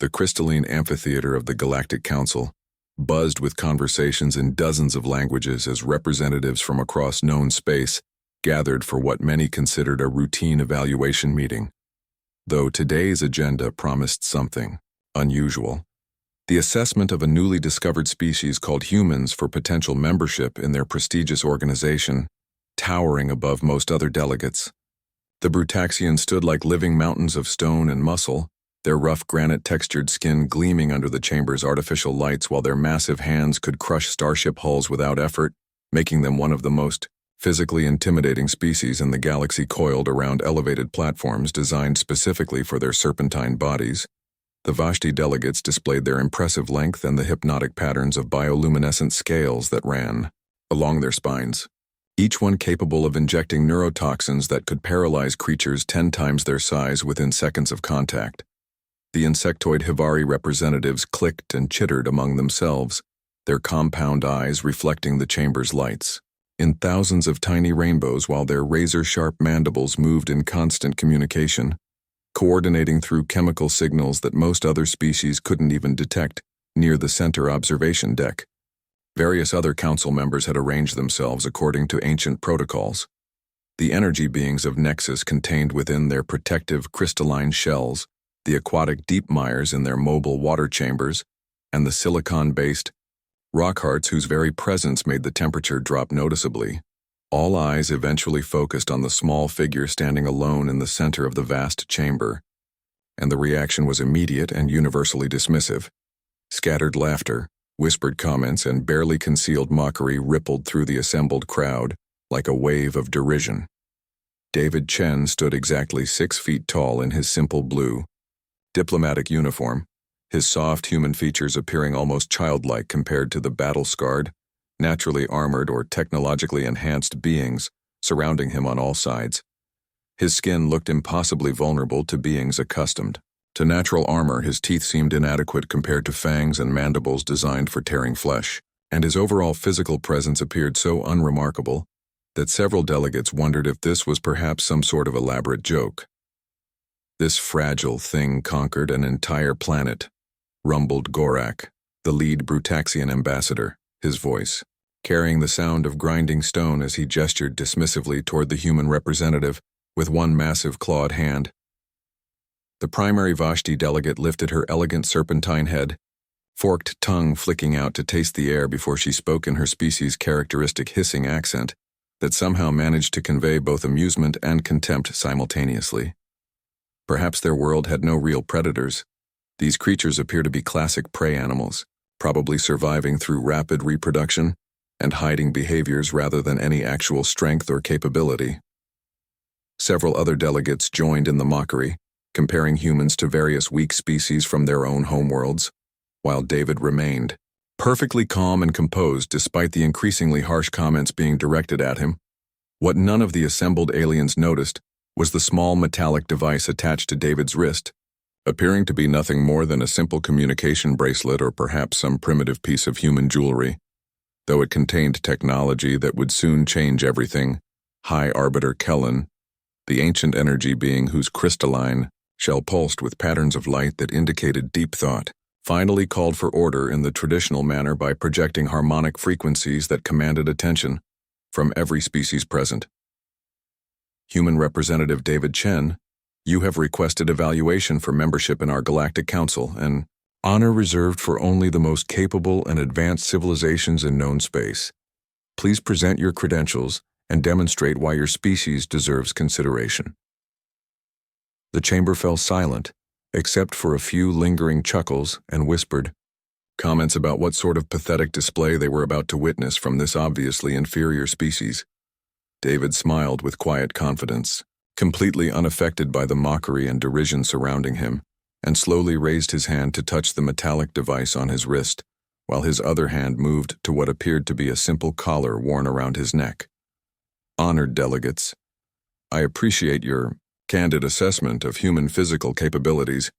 The crystalline amphitheater of the Galactic Council buzzed with conversations in dozens of languages as representatives from across known space gathered for what many considered a routine evaluation meeting. Though today's agenda promised something unusual. The assessment of a newly discovered species called humans for potential membership in their prestigious organization, towering above most other delegates. The Brutaxians stood like living mountains of stone and muscle, their rough granite-textured skin gleaming under the chamber's artificial lights while their massive hands could crush starship hulls without effort, making them one of the most physically intimidating species in the galaxy coiled around elevated platforms designed specifically for their serpentine bodies. The Vashti delegates displayed their impressive length and the hypnotic patterns of bioluminescent scales that ran along their spines, each one capable of injecting neurotoxins that could paralyze creatures 10 times their size within seconds of contact. The insectoid Hivari representatives clicked and chittered among themselves, their compound eyes reflecting the chamber's lights in thousands of tiny rainbows while their razor-sharp mandibles moved in constant communication, coordinating through chemical signals that most other species couldn't even detect near the center observation deck. Various other council members had arranged themselves according to ancient protocols. The energy beings of Nexus contained within their protective crystalline shells, the aquatic deep mires in their mobile water chambers, and the silicon-based rock hearts whose very presence made the temperature drop noticeably. All eyes eventually focused on the small figure standing alone in the center of the vast chamber, and the reaction was immediate and universally dismissive. Scattered laughter, whispered comments, and barely concealed mockery rippled through the assembled crowd like a wave of derision. David Chen stood exactly 6 feet tall in his simple blue, diplomatic uniform, his soft human features appearing almost childlike compared to the battle-scarred, naturally armored or technologically enhanced beings surrounding him on all sides. His skin looked impossibly vulnerable to beings accustomed to natural armor. His teeth seemed inadequate compared to fangs and mandibles designed for tearing flesh, and his overall physical presence appeared so unremarkable that several delegates wondered if this was perhaps some sort of elaborate joke. "This fragile thing conquered an entire planet," rumbled Gorak, the lead Brutaxian ambassador, his voice carrying the sound of grinding stone as he gestured dismissively toward the human representative with one massive clawed hand. The primary Vashti delegate lifted her elegant serpentine head, forked tongue flicking out to taste the air before she spoke in her species' characteristic hissing accent that somehow managed to convey both amusement and contempt simultaneously. Perhaps their world had no real predators. These creatures appear to be classic prey animals, probably surviving through rapid reproduction and hiding behaviors rather than any actual strength or capability. Several other delegates joined in the mockery, comparing humans to various weak species from their own homeworlds, while David remained perfectly calm and composed despite the increasingly harsh comments being directed at him. What none of the assembled aliens noticed was the small metallic device attached to David's wrist, appearing to be nothing more than a simple communication bracelet or perhaps some primitive piece of human jewelry. Though it contained technology that would soon change everything, High Arbiter Kellen, the ancient energy being whose crystalline shell pulsed with patterns of light that indicated deep thought, finally called for order in the traditional manner by projecting harmonic frequencies that commanded attention from every species present. "Human Representative David Chen, you have requested evaluation for membership in our Galactic Council, an honor reserved for only the most capable and advanced civilizations in known space. Please present your credentials and demonstrate why your species deserves consideration." The chamber fell silent, except for a few lingering chuckles and whispered comments about what sort of pathetic display they were about to witness from this obviously inferior species. David smiled with quiet confidence, completely unaffected by the mockery and derision surrounding him, and slowly raised his hand to touch the metallic device on his wrist, while his other hand moved to what appeared to be a simple collar worn around his neck. "Honored delegates, I appreciate your candid assessment of human physical capabilities,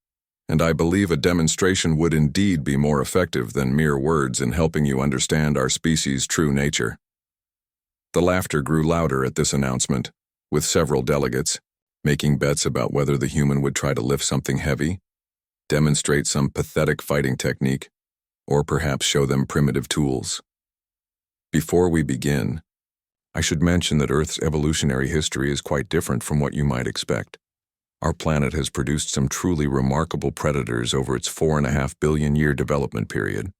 and I believe a demonstration would indeed be more effective than mere words in helping you understand our species' true nature." The laughter grew louder at this announcement, with several delegates making bets about whether the human would try to lift something heavy, demonstrate some pathetic fighting technique, or perhaps show them primitive tools. Before we begin, I should mention that Earth's evolutionary history is quite different from what you might expect. Our planet has produced some truly remarkable predators over its 4.5 billion year development period.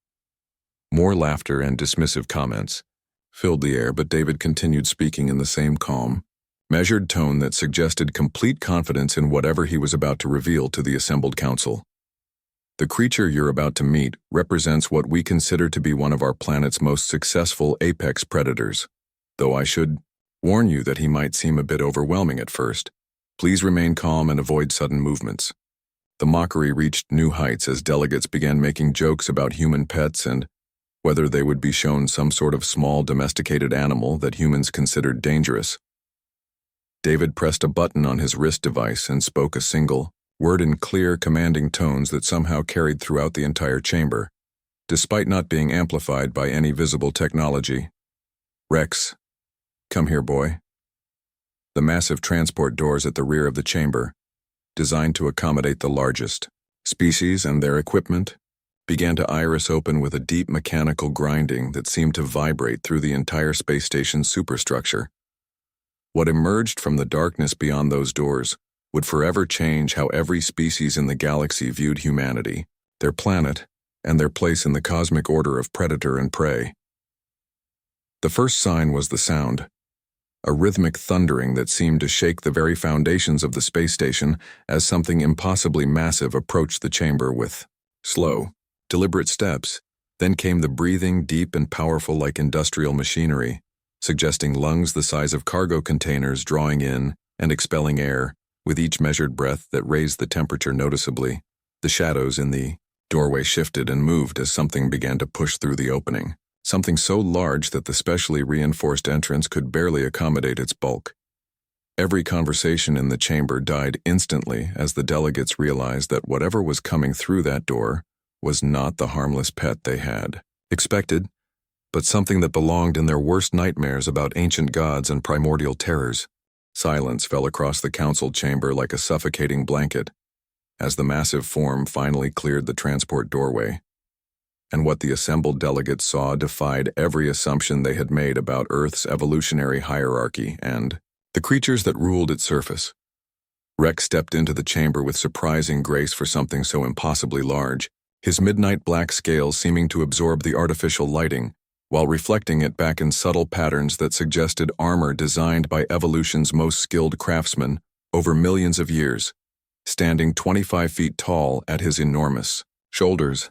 More laughter and dismissive comments filled the air, but David continued speaking in the same calm, measured tone that suggested complete confidence in whatever he was about to reveal to the assembled council. The creature you're about to meet represents what we consider to be one of our planet's most successful apex predators, though I should warn you that he might seem a bit overwhelming at first. Please remain calm and avoid sudden movements. The mockery reached new heights as delegates began making jokes about human pets and whether they would be shown some sort of small domesticated animal that humans considered dangerous. David pressed a button on his wrist device and spoke a single word in clear, commanding tones that somehow carried throughout the entire chamber, despite not being amplified by any visible technology. "Rex, come here, boy." The massive transport doors at the rear of the chamber, designed to accommodate the largest species and their equipment, began to iris open with a deep mechanical grinding that seemed to vibrate through the entire space station's superstructure. What emerged from the darkness beyond those doors would forever change how every species in the galaxy viewed humanity, their planet, and their place in the cosmic order of predator and prey. The first sign was the sound, a rhythmic thundering that seemed to shake the very foundations of the space station as something impossibly massive approached the chamber with slow, deliberate steps. Then came the breathing, deep and powerful like industrial machinery, suggesting lungs the size of cargo containers drawing in and expelling air with each measured breath that raised the temperature noticeably. The shadows in the doorway shifted and moved as something began to push through the opening, something so large that the specially reinforced entrance could barely accommodate its bulk. Every conversation in the chamber died instantly as the delegates realized that whatever was coming through that door was not the harmless pet they had expected, but something that belonged in their worst nightmares about ancient gods and primordial terrors. Silence fell across the council chamber like a suffocating blanket as the massive form finally cleared the transport doorway. And what the assembled delegates saw defied every assumption they had made about Earth's evolutionary hierarchy and the creatures that ruled its surface. Rex stepped into the chamber with surprising grace for something so impossibly large, his midnight black scales seeming to absorb the artificial lighting, while reflecting it back in subtle patterns that suggested armor designed by evolution's most skilled craftsmen over millions of years. Standing 25 feet tall at his enormous shoulders,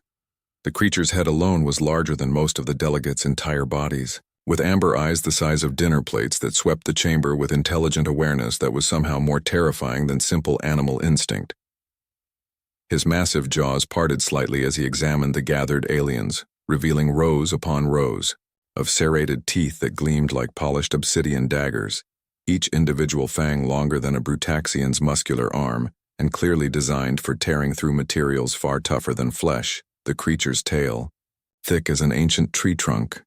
the creature's head alone was larger than most of the delegates' entire bodies, with amber eyes the size of dinner plates that swept the chamber with intelligent awareness that was somehow more terrifying than simple animal instinct. His massive jaws parted slightly as he examined the gathered aliens, revealing rows upon rows of serrated teeth that gleamed like polished obsidian daggers, each individual fang longer than a Brutaxian's muscular arm and clearly designed for tearing through materials far tougher than flesh. The creature's tail, thick as an ancient tree trunk,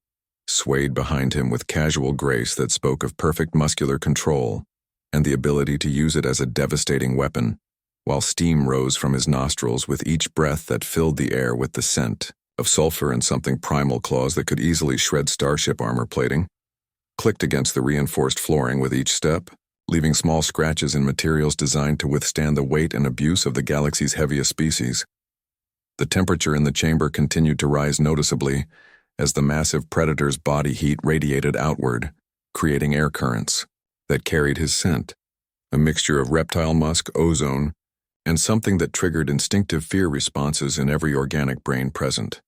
swayed behind him with casual grace that spoke of perfect muscular control and the ability to use it as a devastating weapon, while steam rose from his nostrils with each breath that filled the air with the scent of sulfur and something primal claws that could easily shred starship armor plating, clicked against the reinforced flooring with each step, leaving small scratches in materials designed to withstand the weight and abuse of the galaxy's heaviest species. The temperature in the chamber continued to rise noticeably as the massive predator's body heat radiated outward, creating air currents that carried his scent, a mixture of reptile musk, ozone, and something that triggered instinctive fear responses in every organic brain present.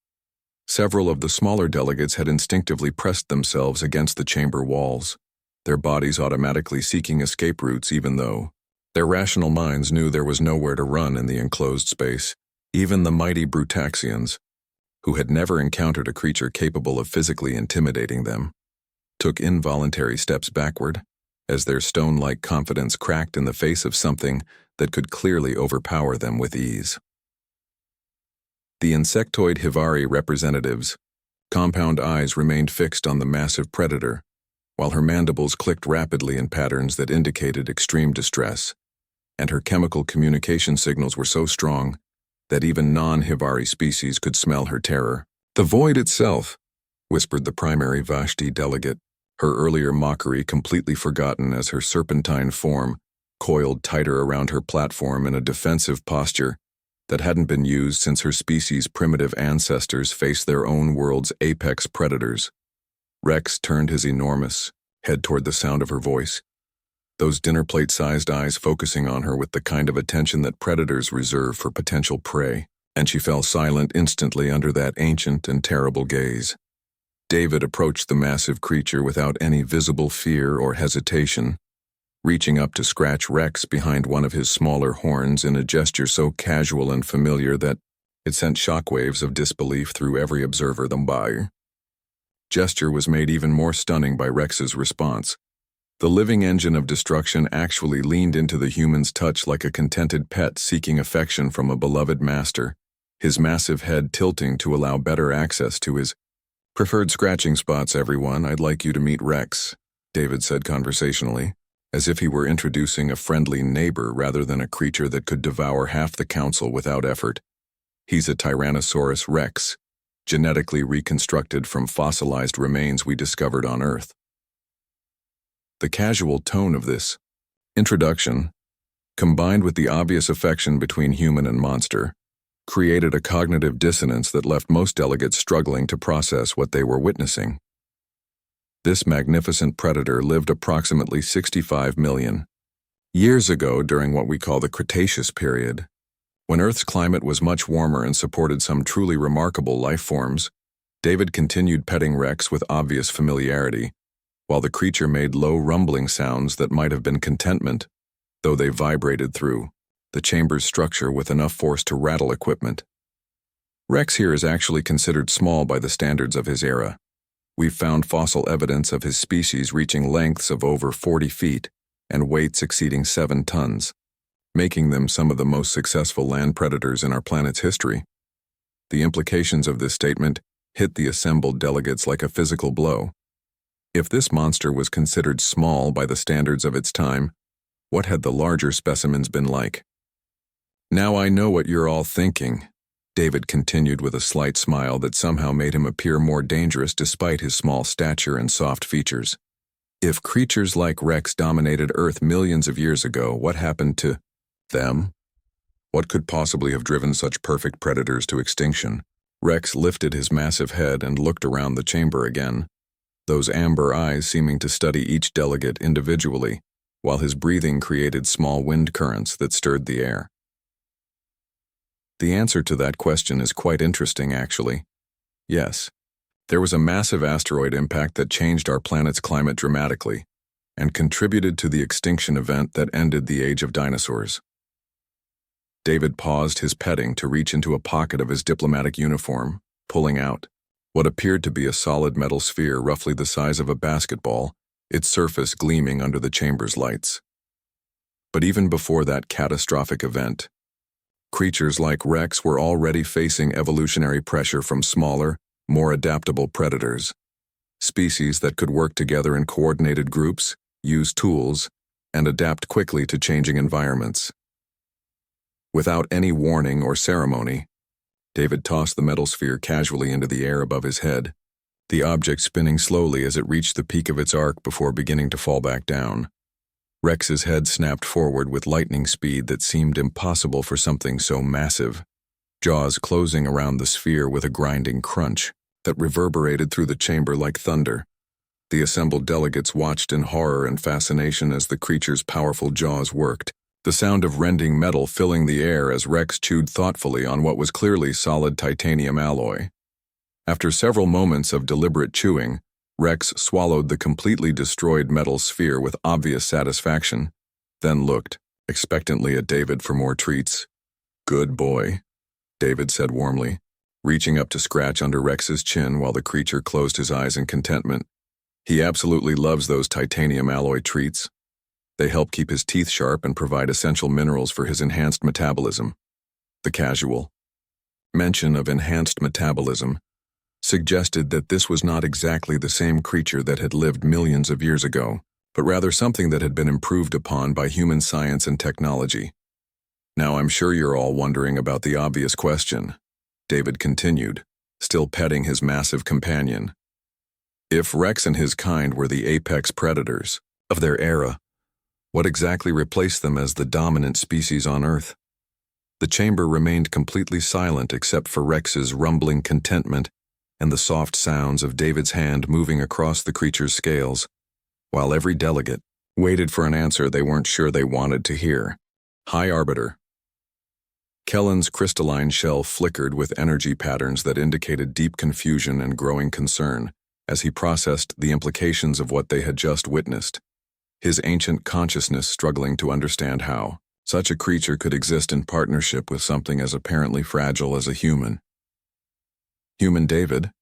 Several of the smaller delegates had instinctively pressed themselves against the chamber walls, their bodies automatically seeking escape routes even though their rational minds knew there was nowhere to run in the enclosed space. Even the mighty Brutaxians, who had never encountered a creature capable of physically intimidating them, took involuntary steps backward as their stone-like confidence cracked in the face of something that could clearly overpower them with ease. The insectoid Hivari representative's compound eyes remained fixed on the massive predator, while her mandibles clicked rapidly in patterns that indicated extreme distress, and her chemical communication signals were so strong that even non-Hivari species could smell her terror. "The void itself," whispered the primary Vashti delegate, her earlier mockery completely forgotten as her serpentine form coiled tighter around her platform in a defensive posture that hadn't been used since her species' primitive ancestors faced their own world's apex predators. Rex turned his enormous head toward the sound of her voice, those dinner plate-sized eyes focusing on her with the kind of attention that predators reserve for potential prey, and she fell silent instantly under that ancient and terrible gaze. David approached the massive creature without any visible fear or hesitation, reaching up to scratch Rex behind one of his smaller horns in a gesture so casual and familiar that it sent shockwaves of disbelief through every observer. The gesture was made even more stunning by Rex's response. The living engine of destruction actually leaned into the human's touch like a contented pet seeking affection from a beloved master, his massive head tilting to allow better access to his preferred scratching spots. "Everyone, I'd like you to meet Rex," David said conversationally, as if he were introducing a friendly neighbor rather than a creature that could devour half the council without effort. "He's a Tyrannosaurus Rex, genetically reconstructed from fossilized remains we discovered on Earth." The casual tone of this introduction, combined with the obvious affection between human and monster, created a cognitive dissonance that left most delegates struggling to process what they were witnessing. This magnificent predator lived approximately 65 million years ago during what we call the Cretaceous period, when Earth's climate was much warmer and supported some truly remarkable life forms. David continued petting Rex with obvious familiarity, while the creature made low rumbling sounds that might have been contentment, though they vibrated through the chamber's structure with enough force to rattle equipment. Rex here is actually considered small by the standards of his era. We've found fossil evidence of his species reaching lengths of over 40 feet and weights exceeding 7 tons, making them some of the most successful land predators in our planet's history. The implications of this statement hit the assembled delegates like a physical blow. If this monster was considered small by the standards of its time, what had the larger specimens been like? "Now I know what you're all thinking," David continued with a slight smile that somehow made him appear more dangerous despite his small stature and soft features. "If creatures like Rex dominated Earth millions of years ago, what happened to them? What could possibly have driven such perfect predators to extinction?" Rex lifted his massive head and looked around the chamber again, those amber eyes seeming to study each delegate individually, while his breathing created small wind currents that stirred the air. The answer to that question is quite interesting, actually. Yes, there was a massive asteroid impact that changed our planet's climate dramatically and contributed to the extinction event that ended the age of dinosaurs. David paused his petting to reach into a pocket of his diplomatic uniform, pulling out what appeared to be a solid metal sphere roughly the size of a basketball, its surface gleaming under the chamber's lights. But even before that catastrophic event, creatures like Rex were already facing evolutionary pressure from smaller, more adaptable predators, species that could work together in coordinated groups, use tools, and adapt quickly to changing environments. Without any warning or ceremony, David tossed the metal sphere casually into the air above his head, the object spinning slowly as it reached the peak of its arc before beginning to fall back down. Rex's head snapped forward with lightning speed that seemed impossible for something so massive, jaws closing around the sphere with a grinding crunch that reverberated through the chamber like thunder. The assembled delegates watched in horror and fascination as the creature's powerful jaws worked, the sound of rending metal filling the air as Rex chewed thoughtfully on what was clearly solid titanium alloy. After several moments of deliberate chewing, Rex swallowed the completely destroyed metal sphere with obvious satisfaction, then looked expectantly at David for more treats. "Good boy," David said warmly, reaching up to scratch under Rex's chin while the creature closed his eyes in contentment. He absolutely loves those titanium alloy treats. They help keep his teeth sharp and provide essential minerals for his enhanced metabolism. The casual mention of enhanced metabolism suggested that this was not exactly the same creature that had lived millions of years ago, but rather something that had been improved upon by human science and technology. Now I'm sure you're all wondering about the obvious question. David continued, still petting his massive companion. If Rex and his kind were the apex predators of their era, what exactly replaced them as the dominant species on Earth? The chamber remained completely silent except for Rex's rumbling contentment and the soft sounds of David's hand moving across the creature's scales, while every delegate waited for an answer they weren't sure they wanted to hear. High Arbiter. Kellen's crystalline shell flickered with energy patterns that indicated deep confusion and growing concern as he processed the implications of what they had just witnessed, his ancient consciousness struggling to understand how such a creature could exist in partnership with something as apparently fragile as a human. Human David,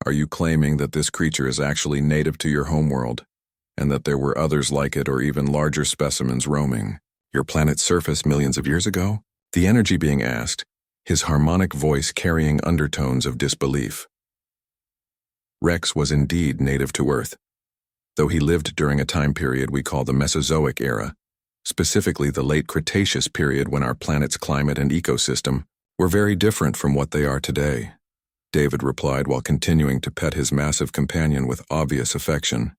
are you claiming that this creature is actually native to your homeworld, and that there were others like it or even larger specimens roaming your planet's surface millions of years ago? The energy being asked, his harmonic voice carrying undertones of disbelief. Rex was indeed native to Earth, though he lived during a time period we call the Mesozoic era, specifically the late Cretaceous period when our planet's climate and ecosystem were very different from what they are today, David replied while continuing to pet his massive companion with obvious affection.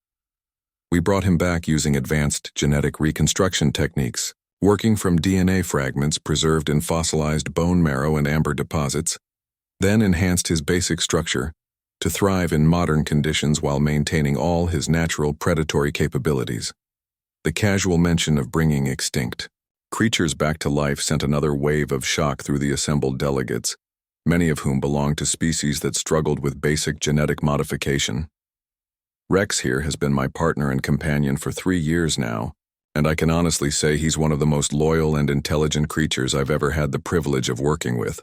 We brought him back using advanced genetic reconstruction techniques, working from DNA fragments preserved in fossilized bone marrow and amber deposits, then enhanced his basic structure to thrive in modern conditions while maintaining all his natural predatory capabilities. The casual mention of bringing extinct creatures back to life sent another wave of shock through the assembled delegates, many of whom belonged to species that struggled with basic genetic modification. Rex here has been my partner and companion for 3 years now, and I can honestly say he's one of the most loyal and intelligent creatures I've ever had the privilege of working with,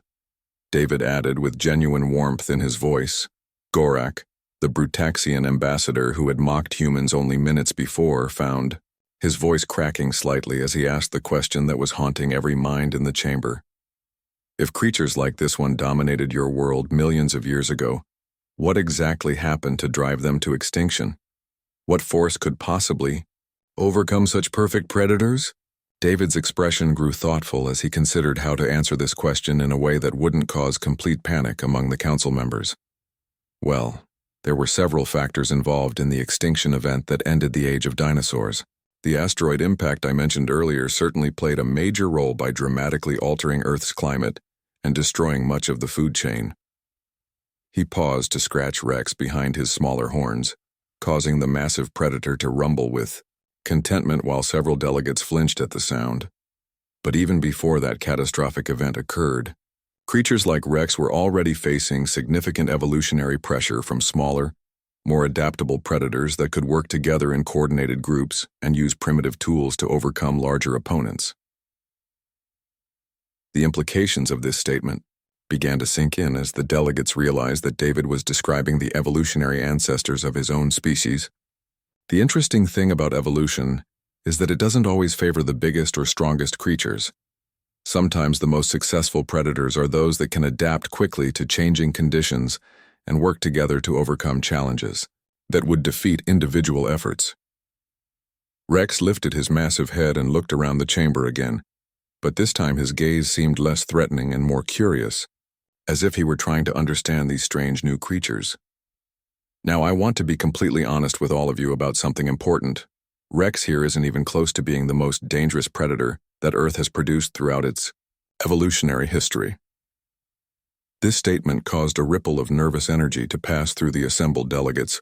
David added with genuine warmth in his voice. Gorak, the Brutaxian ambassador who had mocked humans only minutes before, found his voice cracking slightly as he asked the question that was haunting every mind in the chamber. If creatures like this one dominated your world millions of years ago, what exactly happened to drive them to extinction? What force could possibly overcome such perfect predators? David's expression grew thoughtful as he considered how to answer this question in a way that wouldn't cause complete panic among the council members. Well, there were several factors involved in the extinction event that ended the age of dinosaurs. The asteroid impact I mentioned earlier certainly played a major role by dramatically altering Earth's climate and destroying much of the food chain. He paused to scratch Rex behind his smaller horns, causing the massive predator to rumble with contentment while several delegates flinched at the sound. But even before that catastrophic event occurred, creatures like Rex were already facing significant evolutionary pressure from smaller, more adaptable predators that could work together in coordinated groups and use primitive tools to overcome larger opponents. The implications of this statement began to sink in as the delegates realized that David was describing the evolutionary ancestors of his own species. The interesting thing about evolution is that it doesn't always favor the biggest or strongest creatures. Sometimes the most successful predators are those that can adapt quickly to changing conditions and work together to overcome challenges that would defeat individual efforts. Rex lifted his massive head and looked around the chamber again, but this time his gaze seemed less threatening and more curious, as if he were trying to understand these strange new creatures. Now, I want to be completely honest with all of you about something important. Rex here isn't even close to being the most dangerous predator that Earth has produced throughout its evolutionary history. This statement caused a ripple of nervous energy to pass through the assembled delegates,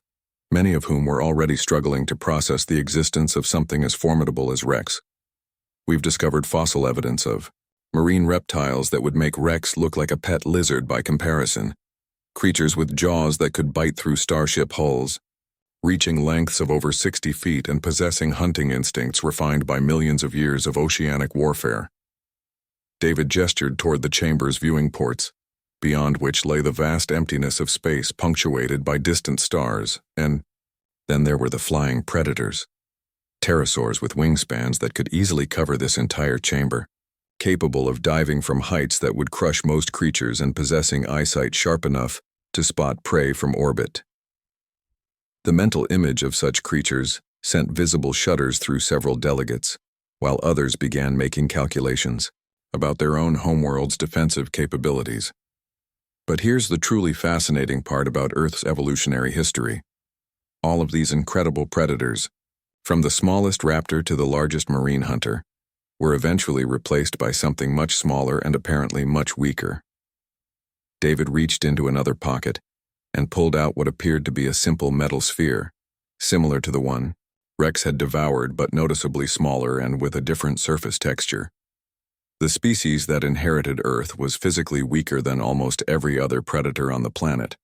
many of whom were already struggling to process the existence of something as formidable as Rex. We've discovered fossil evidence of marine reptiles that would make Rex look like a pet lizard by comparison, creatures with jaws that could bite through starship hulls, reaching lengths of over 60 feet and possessing hunting instincts refined by millions of years of oceanic warfare. David gestured toward the chamber's viewing ports, beyond which lay the vast emptiness of space punctuated by distant stars, and then there were the flying predators, pterosaurs with wingspans that could easily cover this entire chamber, capable of diving from heights that would crush most creatures and possessing eyesight sharp enough to spot prey from orbit. The mental image of such creatures sent visible shudders through several delegates, while others began making calculations. about their own homeworld's defensive capabilities. But here's the truly fascinating part about Earth's evolutionary history. All of these incredible predators, from the smallest raptor to the largest marine hunter, were eventually replaced by something much smaller and apparently much weaker. David reached into another pocket and pulled out what appeared to be a simple metal sphere, similar to the one Rex had devoured but noticeably smaller and with a different surface texture. The species that inherited Earth was physically weaker than almost every other predator on the planet,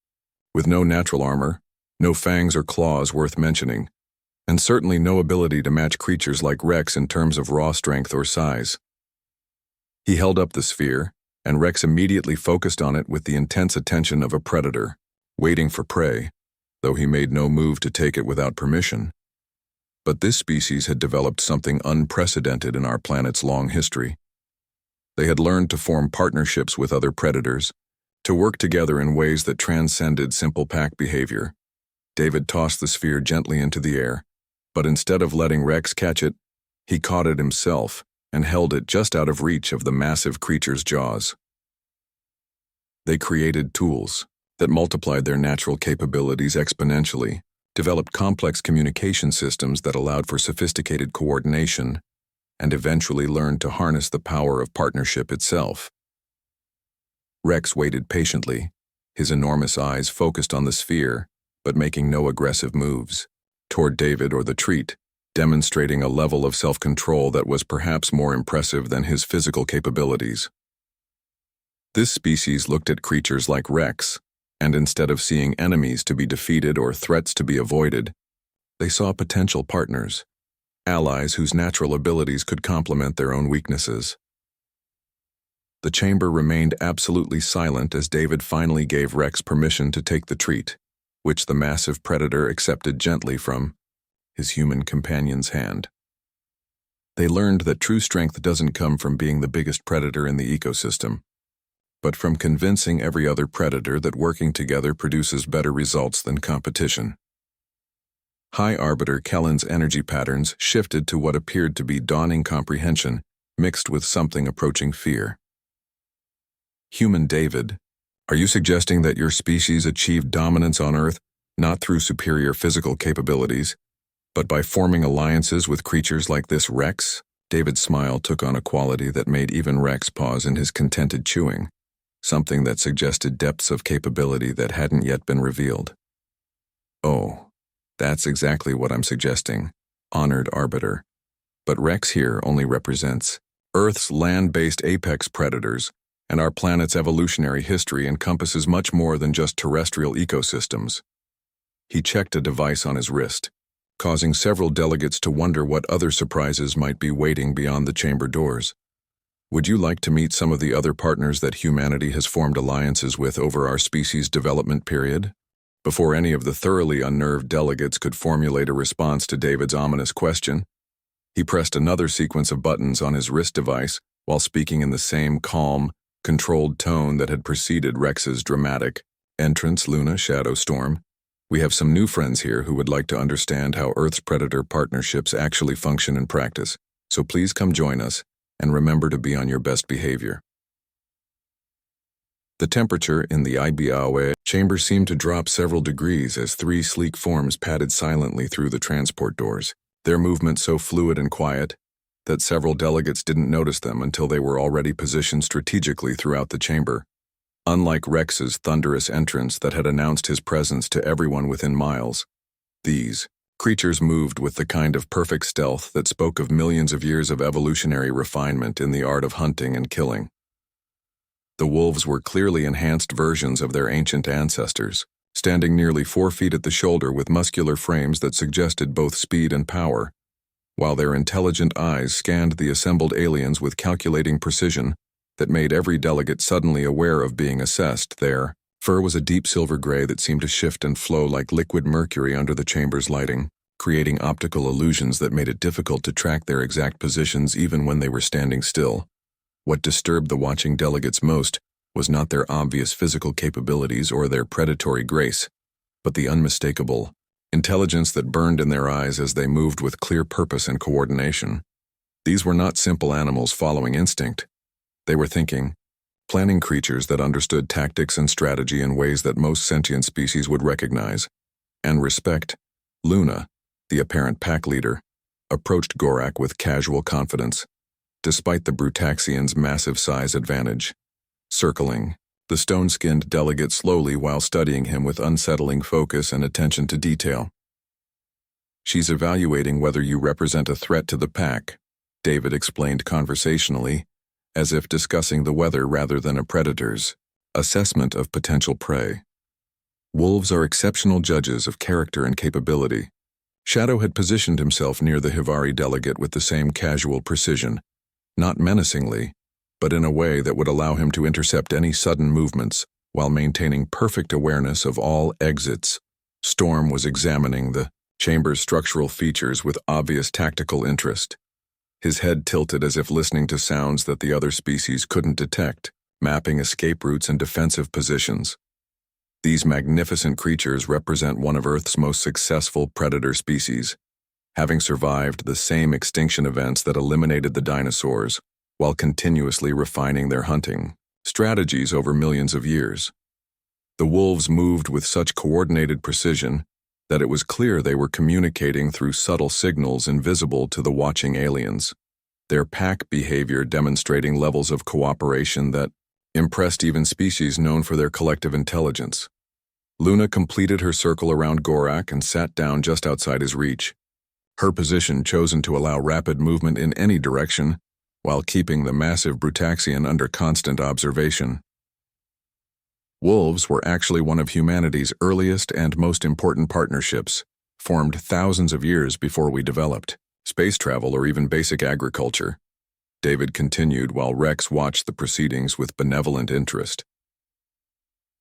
with no natural armor, no fangs or claws worth mentioning, and certainly no ability to match creatures like Rex in terms of raw strength or size. He held up the sphere, and Rex immediately focused on it with the intense attention of a predator, waiting for prey, though he made no move to take it without permission. But this species had developed something unprecedented in our planet's long history. They had learned to form partnerships with other predators, to work together in ways that transcended simple pack behavior. David tossed the sphere gently into the air, but instead of letting Rex catch it, he caught it himself and held it just out of reach of the massive creature's jaws. They created tools that multiplied their natural capabilities exponentially, developed complex communication systems that allowed for sophisticated coordination, and eventually learned to harness the power of partnership itself. Rex waited patiently, his enormous eyes focused on the sphere, but making no aggressive moves toward David or the treat, demonstrating a level of self-control that was perhaps more impressive than his physical capabilities. This species looked at creatures like Rex, and instead of seeing enemies to be defeated or threats to be avoided, they saw potential partners, allies whose natural abilities could complement their own weaknesses. The chamber remained absolutely silent as David finally gave Rex permission to take the treat, which the massive predator accepted gently from his human companion's hand. They learned that true strength doesn't come from being the biggest predator in the ecosystem, but from convincing every other predator that working together produces better results than competition. High Arbiter Kellen's energy patterns shifted to what appeared to be dawning comprehension, mixed with something approaching fear. Human David, are you suggesting that your species achieved dominance on Earth not through superior physical capabilities, but by forming alliances with creatures like this Rex? David's smile took on a quality that made even Rex pause in his contented chewing, something that suggested depths of capability that hadn't yet been revealed. Oh, that's exactly what I'm suggesting, honored Arbiter. But Rex here only represents Earth's land-based apex predators, and our planet's evolutionary history encompasses much more than just terrestrial ecosystems. He checked a device on his wrist, causing several delegates to wonder what other surprises might be waiting beyond the chamber doors. Would you like to meet some of the other partners that humanity has formed alliances with over our species' development period? Before any of the thoroughly unnerved delegates could formulate a response to David's ominous question, he pressed another sequence of buttons on his wrist device while speaking in the same calm, controlled tone that had preceded Rex's dramatic entrance. Luna, Shadow Storm, we have some new friends here who would like to understand how Earth's predator partnerships actually function in practice, so please come join us, and remember to be on your best behavior. The temperature in the HFY chamber seemed to drop several degrees as three sleek forms padded silently through the transport doors, their movement so fluid and quiet that several delegates didn't notice them until they were already positioned strategically throughout the chamber. Unlike Rex's thunderous entrance that had announced his presence to everyone within miles, these creatures moved with the kind of perfect stealth that spoke of millions of years of evolutionary refinement in the art of hunting and killing. The wolves were clearly enhanced versions of their ancient ancestors, standing nearly 4 feet at the shoulder with muscular frames that suggested both speed and power, while their intelligent eyes scanned the assembled aliens with calculating precision that made every delegate suddenly aware of being assessed. Their fur was a deep silver gray that seemed to shift and flow like liquid mercury under the chamber's lighting, creating optical illusions that made it difficult to track their exact positions even when they were standing still. What disturbed the watching delegates most was not their obvious physical capabilities or their predatory grace, but the unmistakable intelligence that burned in their eyes as they moved with clear purpose and coordination. These were not simple animals following instinct. They were thinking, planning creatures that understood tactics and strategy in ways that most sentient species would recognize and respect. Luna, the apparent pack leader, approached Gorak with casual confidence, despite the Brutaxian's massive size advantage. Circling, the stone-skinned delegate slowly while studying him with unsettling focus and attention to detail. "She's evaluating whether you represent a threat to the pack," David explained conversationally, as if discussing the weather rather than a predator's assessment of potential prey. Wolves are exceptional judges of character and capability. Shadow had positioned himself near the Hivari delegate with the same casual precision, not menacingly, but in a way that would allow him to intercept any sudden movements while maintaining perfect awareness of all exits. Storm was examining the chamber's structural features with obvious tactical interest. His head tilted as if listening to sounds that the other species couldn't detect, mapping escape routes and defensive positions. These magnificent creatures represent one of Earth's most successful predator species, having survived the same extinction events that eliminated the dinosaurs while continuously refining their hunting strategies over millions of years. The wolves moved with such coordinated precision that it was clear they were communicating through subtle signals invisible to the watching aliens, their pack behavior demonstrating levels of cooperation that impressed even species known for their collective intelligence. Luna completed her circle around Gorak and sat down just outside his reach, her position chosen to allow rapid movement in any direction while keeping the massive Brutaxian under constant observation. Wolves were actually one of humanity's earliest and most important partnerships, formed thousands of years before we developed space travel or even basic agriculture. David continued while Rex watched the proceedings with benevolent interest.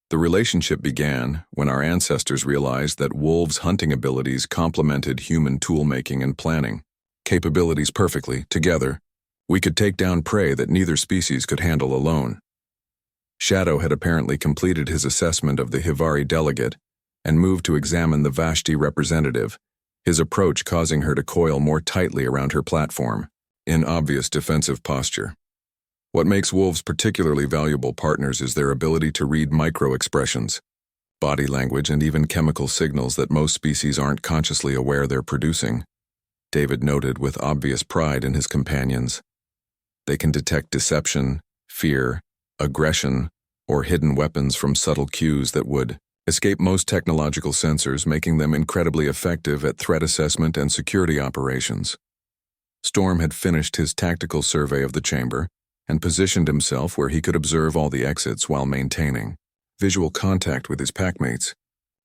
The relationship began when our ancestors realized that wolves' hunting abilities complemented human tool-making and planning capabilities perfectly. Together, we could take down prey that neither species could handle alone. Shadow had apparently completed his assessment of the Hivari delegate and moved to examine the Vashti representative, his approach causing her to coil more tightly around her platform, in obvious defensive posture. What makes wolves particularly valuable partners is their ability to read micro-expressions, body language, and even chemical signals that most species aren't consciously aware they're producing, David noted with obvious pride in his companions. They can detect deception, fear, aggression, or hidden weapons from subtle cues that would escape most technological sensors, making them incredibly effective at threat assessment and security operations. Storm had finished his tactical survey of the chamber and positioned himself where he could observe all the exits while maintaining visual contact with his packmates,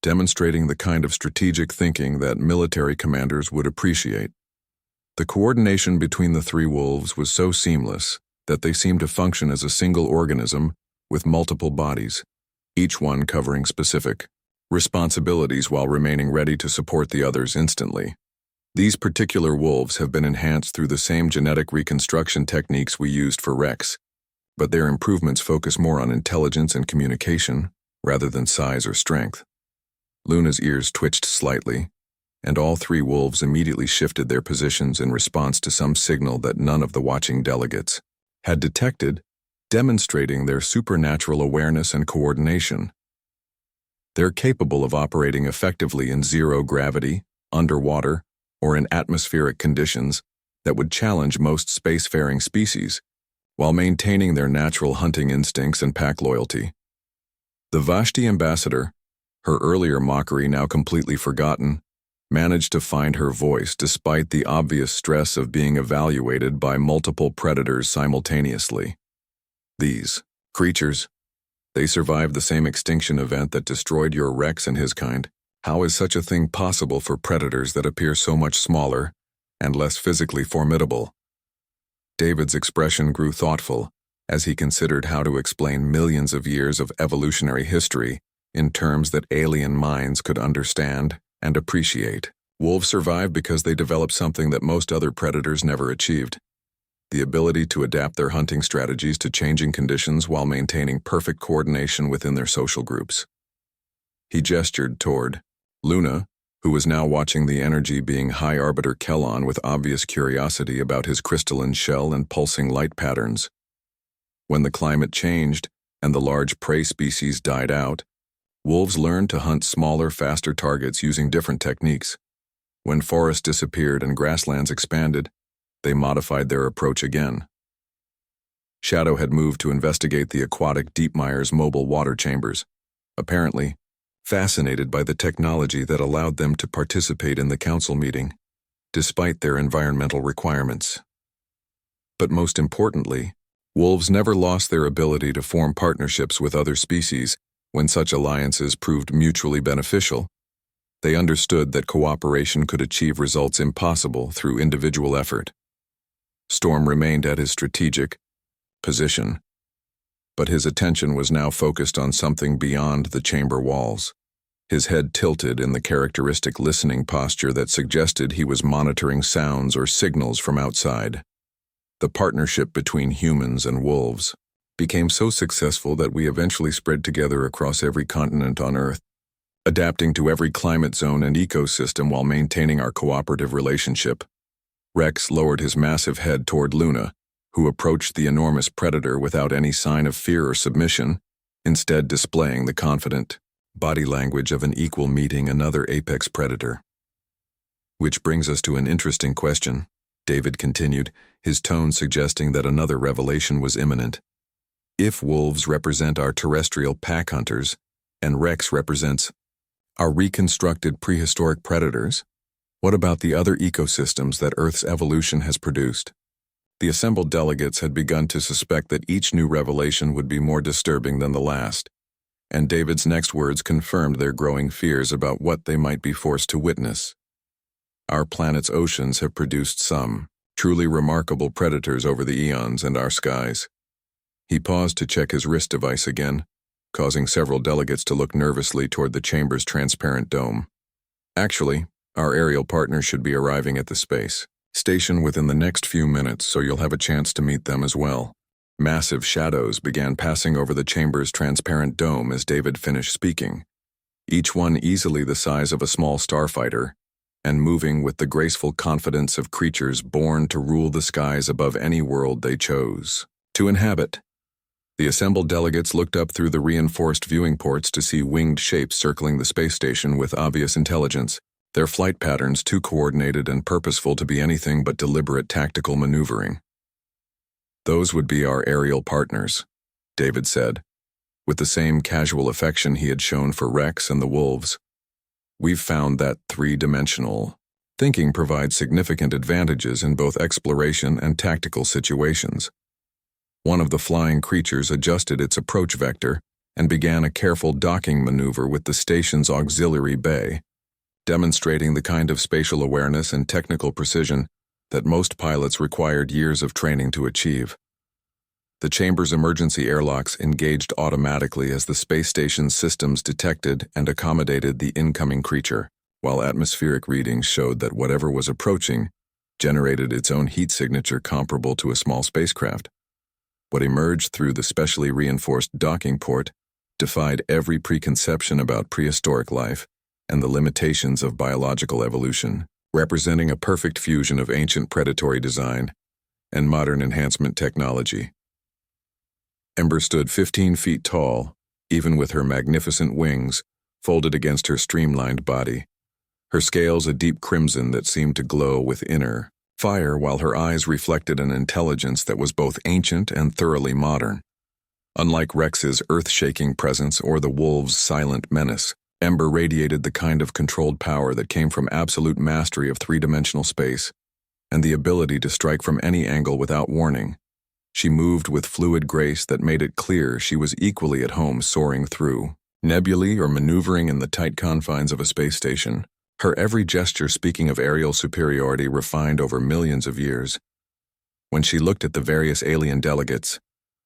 demonstrating the kind of strategic thinking that military commanders would appreciate. The coordination between the three wolves was so seamless that they seemed to function as a single organism with multiple bodies, each one covering specific responsibilities while remaining ready to support the others instantly. These particular wolves have been enhanced through the same genetic reconstruction techniques we used for Rex, but their improvements focus more on intelligence and communication rather than size or strength. Luna's ears twitched slightly, and all three wolves immediately shifted their positions in response to some signal that none of the watching delegates had detected, demonstrating their supernatural awareness and coordination. They're capable of operating effectively in zero gravity, underwater, or in atmospheric conditions that would challenge most spacefaring species, while maintaining their natural hunting instincts and pack loyalty. The Vashti ambassador, her earlier mockery now completely forgotten, managed to find her voice despite the obvious stress of being evaluated by multiple predators simultaneously. These creatures, they survived the same extinction event that destroyed your Rex and his kind. How is such a thing possible for predators that appear so much smaller and less physically formidable? David's expression grew thoughtful as he considered how to explain millions of years of evolutionary history in terms that alien minds could understand and appreciate. Wolves survive because they developed something that most other predators never achieved: the ability to adapt their hunting strategies to changing conditions while maintaining perfect coordination within their social groups. He gestured toward Luna, who was now watching the energy being High Arbiter Kellon with obvious curiosity about his crystalline shell and pulsing light patterns. When the climate changed and the large prey species died out, wolves learned to hunt smaller, faster targets using different techniques. When forests disappeared and grasslands expanded, they modified their approach again. Shadow had moved to investigate the aquatic deep-mire's mobile water chambers, apparently fascinated by the technology that allowed them to participate in the council meeting, despite their environmental requirements. But most importantly, wolves never lost their ability to form partnerships with other species when such alliances proved mutually beneficial. They understood that cooperation could achieve results impossible through individual effort. Storm remained at his strategic position, but his attention was now focused on something beyond the chamber walls. His head tilted in the characteristic listening posture that suggested he was monitoring sounds or signals from outside. The partnership between humans and wolves became so successful that we eventually spread together across every continent on Earth, adapting to every climate zone and ecosystem while maintaining our cooperative relationship. Rex lowered his massive head toward Luna, who approached the enormous predator without any sign of fear or submission, instead displaying the confident body language of an equal meeting another apex predator. Which brings us to an interesting question, David continued, his tone suggesting that another revelation was imminent. If wolves represent our terrestrial pack hunters, and Rex represents our reconstructed prehistoric predators, what about the other ecosystems that Earth's evolution has produced? The assembled delegates had begun to suspect that each new revelation would be more disturbing than the last, and David's next words confirmed their growing fears about what they might be forced to witness. Our planet's oceans have produced some truly remarkable predators over the eons and our skies. He paused to check his wrist device again, causing several delegates to look nervously toward the chamber's transparent dome. Actually, our aerial partners should be arriving at the space station within the next few minutes, so you'll have a chance to meet them as well. Massive shadows began passing over the chamber's transparent dome as David finished speaking, each one easily the size of a small starfighter, and moving with the graceful confidence of creatures born to rule the skies above any world they chose to inhabit. The assembled delegates looked up through the reinforced viewing ports to see winged shapes circling the space station with obvious intelligence, their flight patterns too coordinated and purposeful to be anything but deliberate tactical maneuvering. Those would be our aerial partners, David said, with the same casual affection he had shown for Rex and the wolves. We've found that three-dimensional thinking provides significant advantages in both exploration and tactical situations. One of the flying creatures adjusted its approach vector and began a careful docking maneuver with the station's auxiliary bay, demonstrating the kind of spatial awareness and technical precision that most pilots required years of training to achieve. The chamber's emergency airlocks engaged automatically as the space station's systems detected and accommodated the incoming creature, while atmospheric readings showed that whatever was approaching generated its own heat signature comparable to a small spacecraft. What emerged through the specially reinforced docking port defied every preconception about prehistoric life and the limitations of biological evolution, representing a perfect fusion of ancient predatory design and modern enhancement technology. Ember stood 15 feet tall, even with her magnificent wings folded against her streamlined body, her scales a deep crimson that seemed to glow with inner fire while her eyes reflected an intelligence that was both ancient and thoroughly modern. Unlike Rex's earth-shaking presence or the wolves' silent menace, Ember radiated the kind of controlled power that came from absolute mastery of three-dimensional space and the ability to strike from any angle without warning. She moved with fluid grace that made it clear she was equally at home soaring through nebulae or maneuvering in the tight confines of a space station, her every gesture speaking of aerial superiority refined over millions of years. When she looked at the various alien delegates,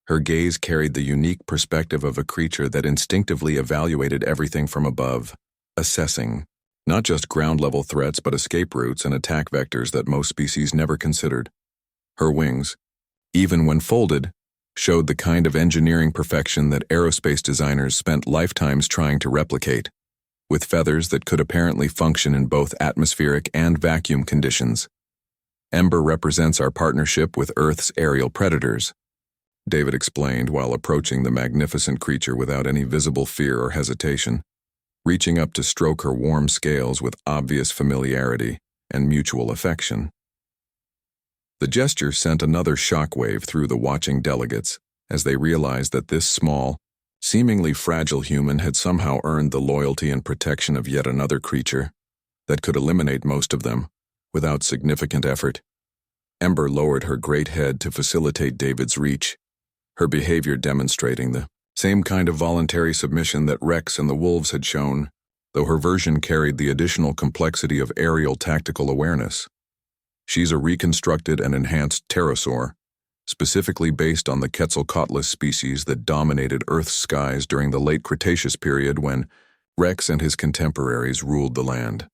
her gaze carried the unique perspective of a creature that instinctively evaluated everything from above, assessing not just ground-level threats but escape routes and attack vectors that most species never considered. Her wings, even when folded, showed the kind of engineering perfection that aerospace designers spent lifetimes trying to replicate, with feathers that could apparently function in both atmospheric and vacuum conditions. Ember represents our partnership with Earth's aerial predators, David explained while approaching the magnificent creature without any visible fear or hesitation, reaching up to stroke her warm scales with obvious familiarity and mutual affection. The gesture sent another shockwave through the watching delegates as they realized that this small, seemingly fragile human had somehow earned the loyalty and protection of yet another creature that could eliminate most of them without significant effort. Ember lowered her great head to facilitate David's reach, her behavior demonstrating the same kind of voluntary submission that Rex and the wolves had shown, though her version carried the additional complexity of aerial tactical awareness. She's a reconstructed and enhanced pterosaur, specifically based on the Quetzalcoatlus species that dominated Earth's skies during the late Cretaceous period when Rex and his contemporaries ruled the land.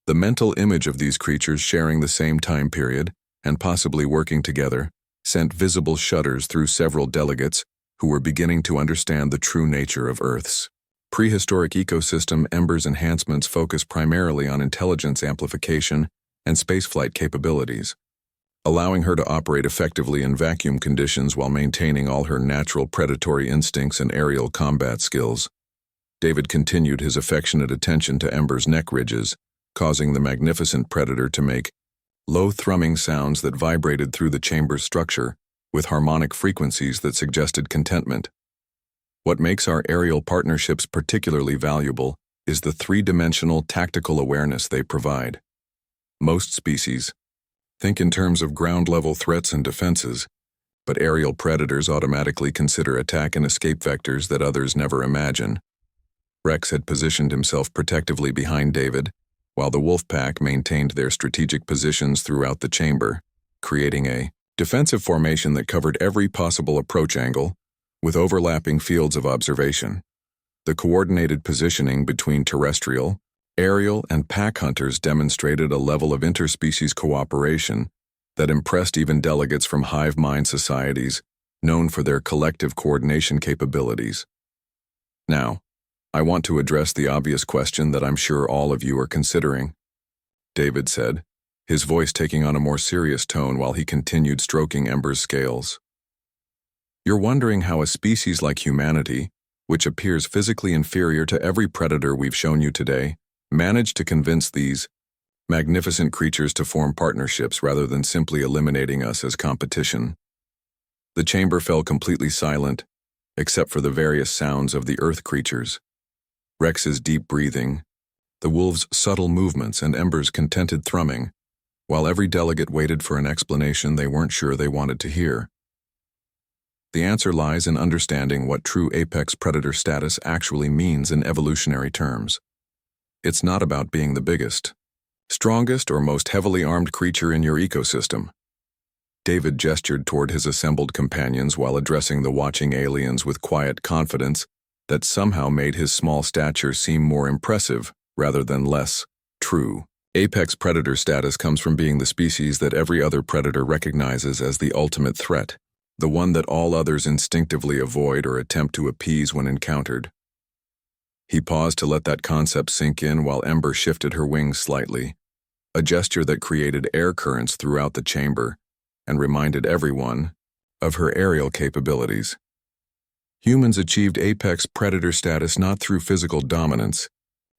The mental image of these creatures sharing the same time period, and possibly working together, sent visible shudders through several delegates who were beginning to understand the true nature of Earth's prehistoric ecosystem. Ember's enhancements focus primarily on intelligence amplification and spaceflight capabilities, allowing her to operate effectively in vacuum conditions while maintaining all her natural predatory instincts and aerial combat skills. David continued his affectionate attention to Ember's neck ridges, causing the magnificent predator to make low thrumming sounds that vibrated through the chamber's structure with harmonic frequencies that suggested contentment. What makes our aerial partnerships particularly valuable is the three-dimensional tactical awareness they provide. Most species think in terms of ground-level threats and defenses, but aerial predators automatically consider attack and escape vectors that others never imagine. Rex had positioned himself protectively behind David, while the wolf pack maintained their strategic positions throughout the chamber, creating a defensive formation that covered every possible approach angle, with overlapping fields of observation. The coordinated positioning between terrestrial, aerial, and pack hunters demonstrated a level of interspecies cooperation that impressed even delegates from hive mind societies known for their collective coordination capabilities. Now, I want to address the obvious question that I'm sure all of you are considering, David said, his voice taking on a more serious tone while he continued stroking Ember's scales. You're wondering how a species like humanity, which appears physically inferior to every predator we've shown you today, managed to convince these magnificent creatures to form partnerships rather than simply eliminating us as competition. The chamber fell completely silent, except for the various sounds of the earth creatures. Rex's deep breathing, the wolves' subtle movements, and Ember's contented thrumming, while every delegate waited for an explanation they weren't sure they wanted to hear. The answer lies in understanding what true apex predator status actually means in evolutionary terms. It's not about being the biggest, strongest, or most heavily armed creature in your ecosystem. David gestured toward his assembled companions while addressing the watching aliens with quiet confidence that somehow made his small stature seem more impressive rather than less true. Apex predator status comes from being the species that every other predator recognizes as the ultimate threat, the one that all others instinctively avoid or attempt to appease when encountered. He paused to let that concept sink in while Ember shifted her wings slightly, a gesture that created air currents throughout the chamber and reminded everyone of her aerial capabilities. Humans achieved apex predator status not through physical dominance,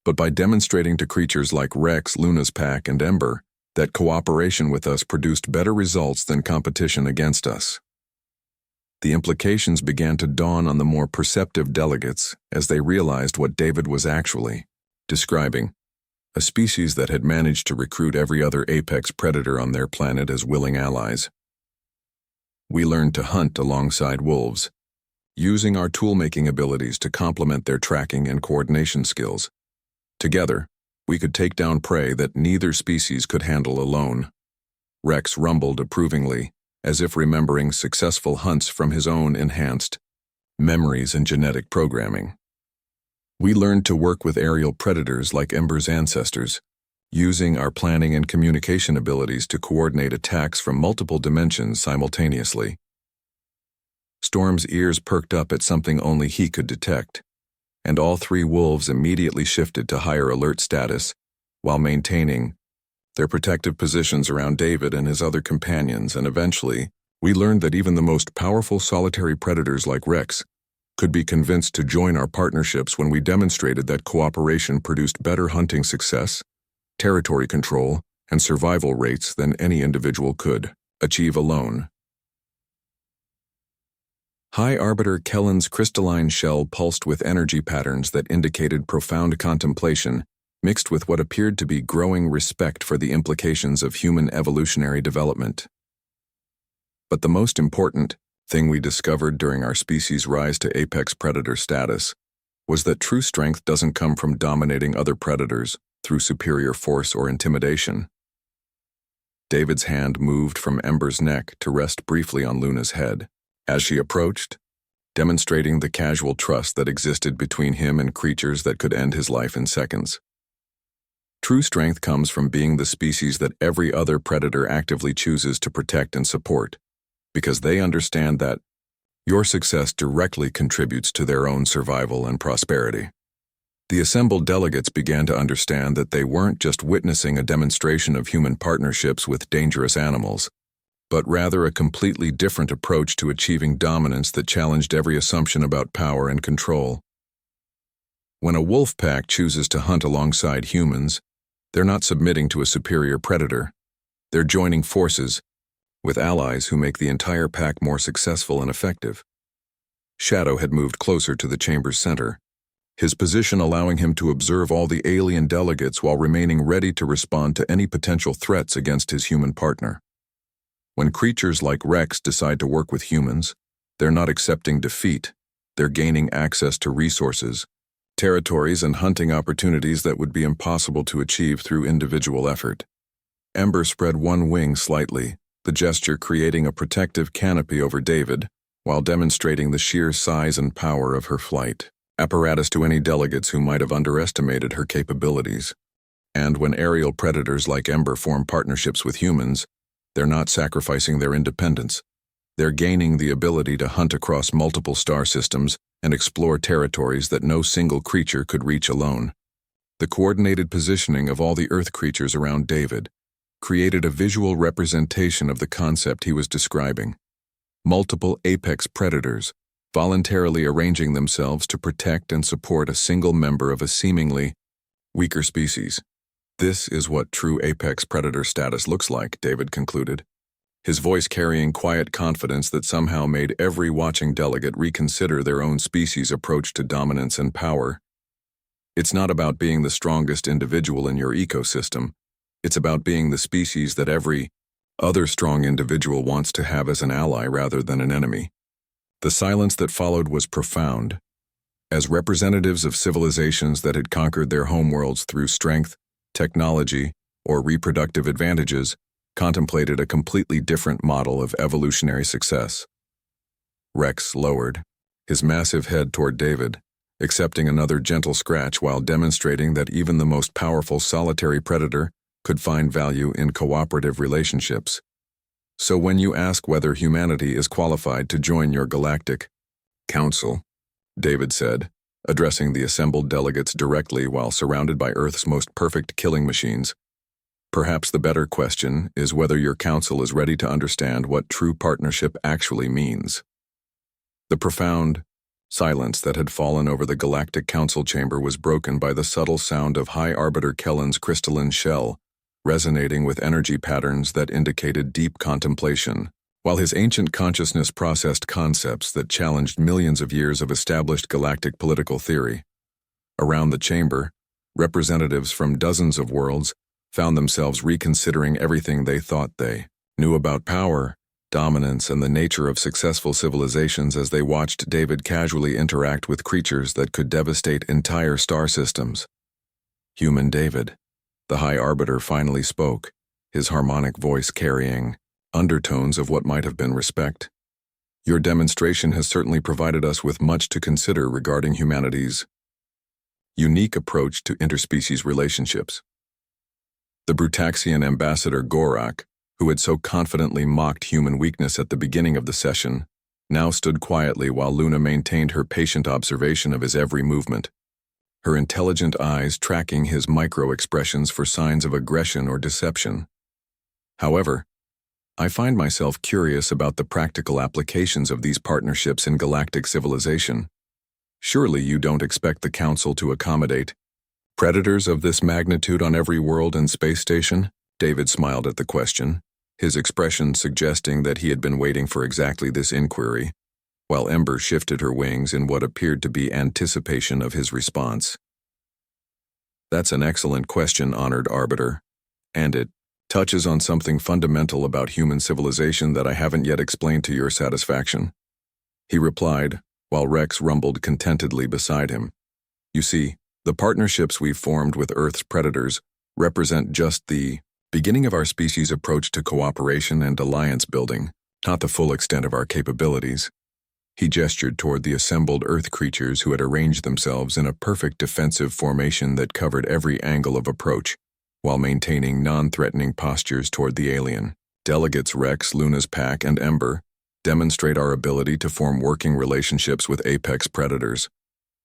but by demonstrating to creatures like Rex, Luna's pack, and Ember that cooperation with us produced better results than competition against us. The implications began to dawn on the more perceptive delegates as they realized what David was actually describing, a species that had managed to recruit every other apex predator on their planet as willing allies. We learned to hunt alongside wolves, using our tool-making abilities to complement their tracking and coordination skills. Together, we could take down prey that neither species could handle alone. Rex rumbled approvingly, as if remembering successful hunts from his own enhanced memories and genetic programming. We learned to work with aerial predators like Ember's ancestors, using our planning and communication abilities to coordinate attacks from multiple dimensions simultaneously. Storm's ears perked up at something only he could detect, and all three wolves immediately shifted to higher alert status while maintaining their protective positions around David and his other companions, and eventually, We learned that even the most powerful solitary predators like Rex could be convinced to join our partnerships when we demonstrated that cooperation produced better hunting success, territory control, and survival rates than any individual could achieve alone. High Arbiter Kellen's crystalline shell pulsed with energy patterns that indicated profound contemplation, mixed with what appeared to be growing respect for the implications of human evolutionary development. But the most important thing we discovered during our species' rise to apex predator status was that true strength doesn't come from dominating other predators through superior force or intimidation. David's hand moved from Ember's neck to rest briefly on Luna's head as she approached, demonstrating the casual trust that existed between him and creatures that could end his life in seconds. True strength comes from being the species that every other predator actively chooses to protect and support, because they understand that your success directly contributes to their own survival and prosperity. The assembled delegates began to understand that they weren't just witnessing a demonstration of human partnerships with dangerous animals, but rather a completely different approach to achieving dominance that challenged every assumption about power and control. When a wolf pack chooses to hunt alongside humans, they're not submitting to a superior predator. They're joining forces with allies who make the entire pack more successful and effective. Shadow had moved closer to the chamber's center, his position allowing him to observe all the alien delegates while remaining ready to respond to any potential threats against his human partner. When creatures like Rex decide to work with humans, they're not accepting defeat. They're gaining access to resources, territories, and hunting opportunities that would be impossible to achieve through individual effort. Ember spread one wing slightly, the gesture creating a protective canopy over David, while demonstrating the sheer size and power of her flight apparatus to any delegates who might have underestimated her capabilities. And when aerial predators like Ember form partnerships with humans, they're not sacrificing their independence. They're gaining the ability to hunt across multiple star systems and explore territories that no single creature could reach alone. The coordinated positioning of all the Earth creatures around David created a visual representation of the concept he was describing. Multiple apex predators, voluntarily arranging themselves to protect and support a single member of a seemingly weaker species. This is what true apex predator status looks like, David concluded, his voice carrying quiet confidence that somehow made every watching delegate reconsider their own species' approach to dominance and power. It's not about being the strongest individual in your ecosystem. It's about being the species that every other strong individual wants to have as an ally rather than an enemy. The silence that followed was profound, as representatives of civilizations that had conquered their homeworlds through strength, technology, or reproductive advantages contemplated a completely different model of evolutionary success. Rex lowered his massive head toward David, accepting another gentle scratch while demonstrating that even the most powerful solitary predator could find value in cooperative relationships. So when you ask whether humanity is qualified to join your Galactic Council, David said, addressing the assembled delegates directly while surrounded by Earth's most perfect killing machines, perhaps the better question is whether your council is ready to understand what true partnership actually means. The profound silence that had fallen over the Galactic Council chamber was broken by the subtle sound of High Arbiter Kellen's crystalline shell, resonating with energy patterns that indicated deep contemplation, while his ancient consciousness processed concepts that challenged millions of years of established galactic political theory. Around the chamber, representatives from dozens of worlds found themselves reconsidering everything they thought they knew about power, dominance, and the nature of successful civilizations as they watched David casually interact with creatures that could devastate entire star systems. Human David, the High Arbiter, finally spoke, his harmonic voice carrying undertones of what might have been respect. Your demonstration has certainly provided us with much to consider regarding humanity's unique approach to interspecies relationships. The Brutaxian ambassador Gorak, who had so confidently mocked human weakness at the beginning of the session, now stood quietly while Luna maintained her patient observation of his every movement, her intelligent eyes tracking his micro-expressions for signs of aggression or deception. However, I find myself curious about the practical applications of these partnerships in galactic civilization. Surely you don't expect the Council to accommodate predators of this magnitude on every world and space station? David smiled at the question, his expression suggesting that he had been waiting for exactly this inquiry, while Ember shifted her wings in what appeared to be anticipation of his response. That's an excellent question, Honored Arbiter, and it touches on something fundamental about human civilization that I haven't yet explained to your satisfaction. He replied, while Rex rumbled contentedly beside him. You see, the partnerships we've formed with Earth's predators represent just the beginning of our species' approach to cooperation and alliance building, not the full extent of our capabilities. He gestured toward the assembled Earth creatures who had arranged themselves in a perfect defensive formation that covered every angle of approach, while maintaining non-threatening postures toward the alien. Delegates Rex, Luna's pack, and Ember demonstrate our ability to form working relationships with apex predators.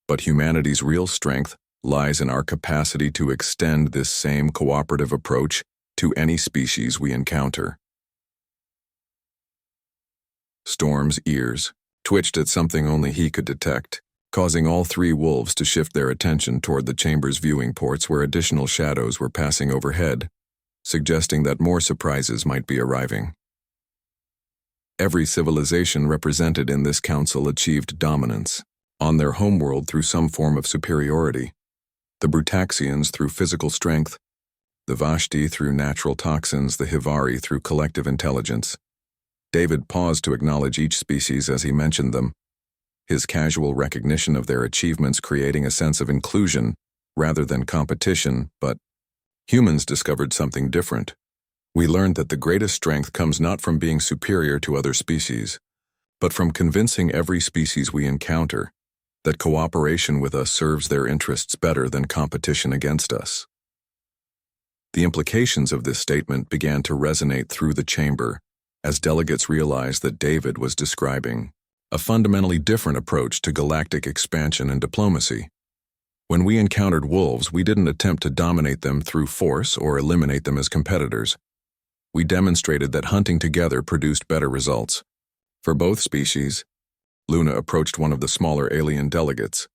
But humanity's real strength lies in our capacity to extend this same cooperative approach to any species we encounter. Storm's ears twitched at something only he could detect, causing all three wolves to shift their attention toward the chamber's viewing ports where additional shadows were passing overhead, suggesting that more surprises might be arriving. Every civilization represented in this council achieved dominance on their homeworld through some form of superiority. The Brutaxians through physical strength, the Vashti through natural toxins, the Hivari through collective intelligence. David paused to acknowledge each species as he mentioned them, his casual recognition of their achievements creating a sense of inclusion rather than competition. But humans discovered something different. We learned that the greatest strength comes not from being superior to other species, but from convincing every species we encounter that cooperation with us serves their interests better than competition against us. The implications of this statement began to resonate through the chamber as delegates realized that David was describing a fundamentally different approach to galactic expansion and diplomacy. When we encountered wolves, we didn't attempt to dominate them through force or eliminate them as competitors. We demonstrated that hunting together produced better results. For both species, Luna approached one of the smaller alien delegates,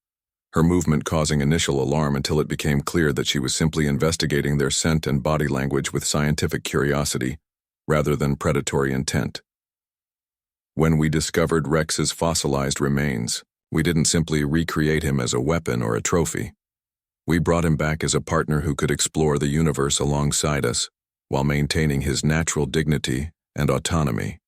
her movement causing initial alarm until it became clear that she was simply investigating their scent and body language with scientific curiosity rather than predatory intent. When we discovered Rex's fossilized remains, we didn't simply recreate him as a weapon or a trophy. We brought him back as a partner who could explore the universe alongside us while maintaining his natural dignity and autonomy.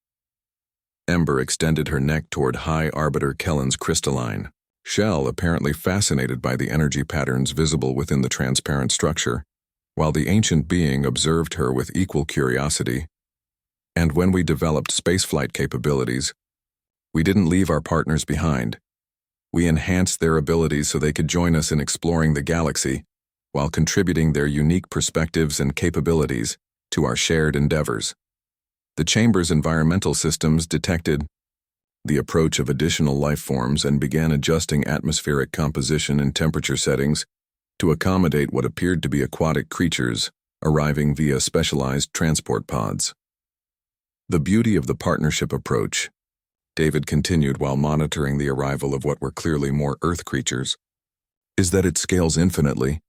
Ember extended her neck toward High Arbiter Kellen's crystalline shell, apparently fascinated by the energy patterns visible within the transparent structure, while the ancient being observed her with equal curiosity. And when we developed spaceflight capabilities, we didn't leave our partners behind. We enhanced their abilities so they could join us in exploring the galaxy, while contributing their unique perspectives and capabilities to our shared endeavors. The chamber's environmental systems detected the approach of additional life forms and began adjusting atmospheric composition and temperature settings to accommodate what appeared to be aquatic creatures arriving via specialized transport pods. The beauty of the partnership approach, David continued while monitoring the arrival of what were clearly more Earth creatures, is that it scales infinitely.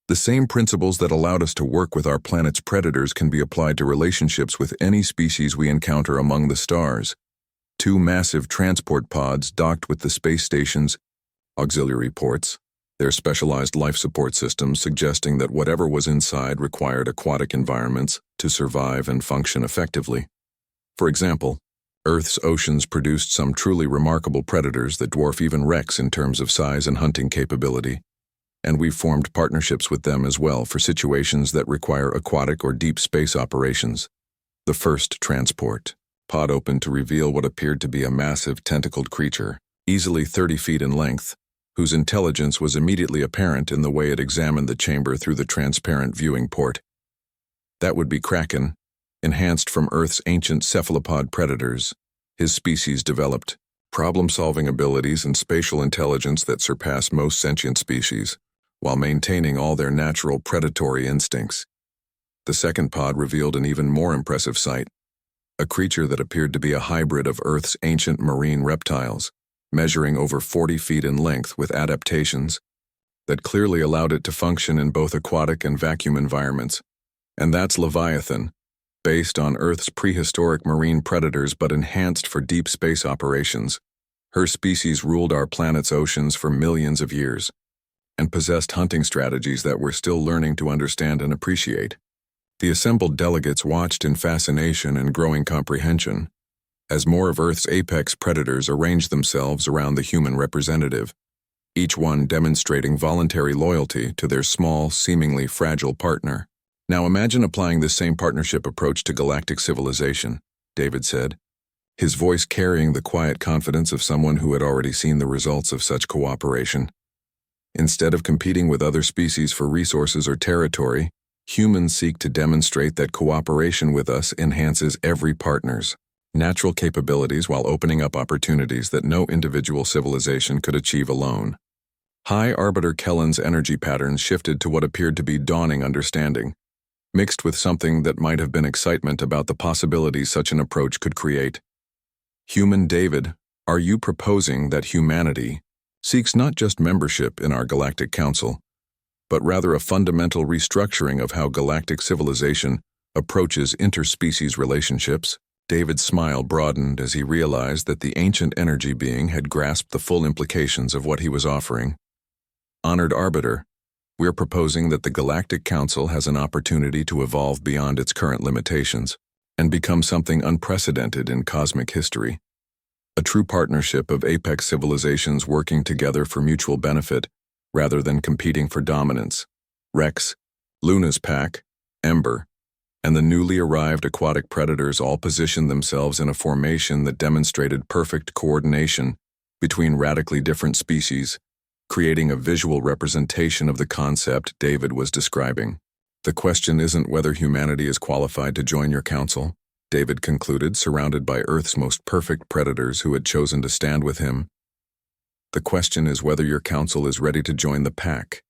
The same principles that allowed us to work with our planet's predators can be applied to relationships with any species we encounter among the stars. 2 massive transport pods docked with the space station's auxiliary ports, their specialized life support systems suggesting that whatever was inside required aquatic environments to survive and function effectively. For example, Earth's oceans produced some truly remarkable predators that dwarf even Rex in terms of size and hunting capability, and we've formed partnerships with them as well for situations that require aquatic or deep space operations. The first transport pod opened to reveal what appeared to be a massive tentacled creature, easily 30 feet in length, whose intelligence was immediately apparent in the way it examined the chamber through the transparent viewing port. That would be Kraken, enhanced from Earth's ancient cephalopod predators. His species developed problem-solving abilities and spatial intelligence that surpass most sentient species, while maintaining all their natural predatory instincts. The second pod revealed an even more impressive sight. a creature that appeared to be a hybrid of Earth's ancient marine reptiles, measuring over 40 feet in length with adaptations that clearly allowed it to function in both aquatic and vacuum environments. And that's Leviathan, based on Earth's prehistoric marine predators but enhanced for deep space operations. Her species ruled our planet's oceans for millions of years and possessed hunting strategies that we're still learning to understand and appreciate. The assembled delegates watched in fascination and growing comprehension as more of Earth's apex predators arranged themselves around the human representative, each one demonstrating voluntary loyalty to their small, seemingly fragile partner. Now imagine applying this same partnership approach to galactic civilization, David said, his voice carrying the quiet confidence of someone who had already seen the results of such cooperation. Instead of competing with other species for resources or territory, humans seek to demonstrate that cooperation with us enhances every partner's natural capabilities while opening up opportunities that no individual civilization could achieve alone. High Arbiter Kellen's energy patterns shifted to what appeared to be dawning understanding, mixed with something that might have been excitement about the possibilities such an approach could create. Human David, are you proposing that humanity seeks not just membership in our Galactic Council, but rather a fundamental restructuring of how galactic civilization approaches interspecies relationships? David's smile broadened as he realized that the ancient energy being had grasped the full implications of what he was offering. Honored Arbiter, we're proposing that the Galactic Council has an opportunity to evolve beyond its current limitations and become something unprecedented in cosmic history. A true partnership of apex civilizations working together for mutual benefit rather than competing for dominance. Rex, Luna's pack, Ember, and the newly arrived aquatic predators all positioned themselves in a formation that demonstrated perfect coordination between radically different species, creating a visual representation of the concept David was describing. The question isn't whether humanity is qualified to join your council, David concluded, surrounded by Earth's most perfect predators who had chosen to stand with him. The question is whether your council is ready to join the pack.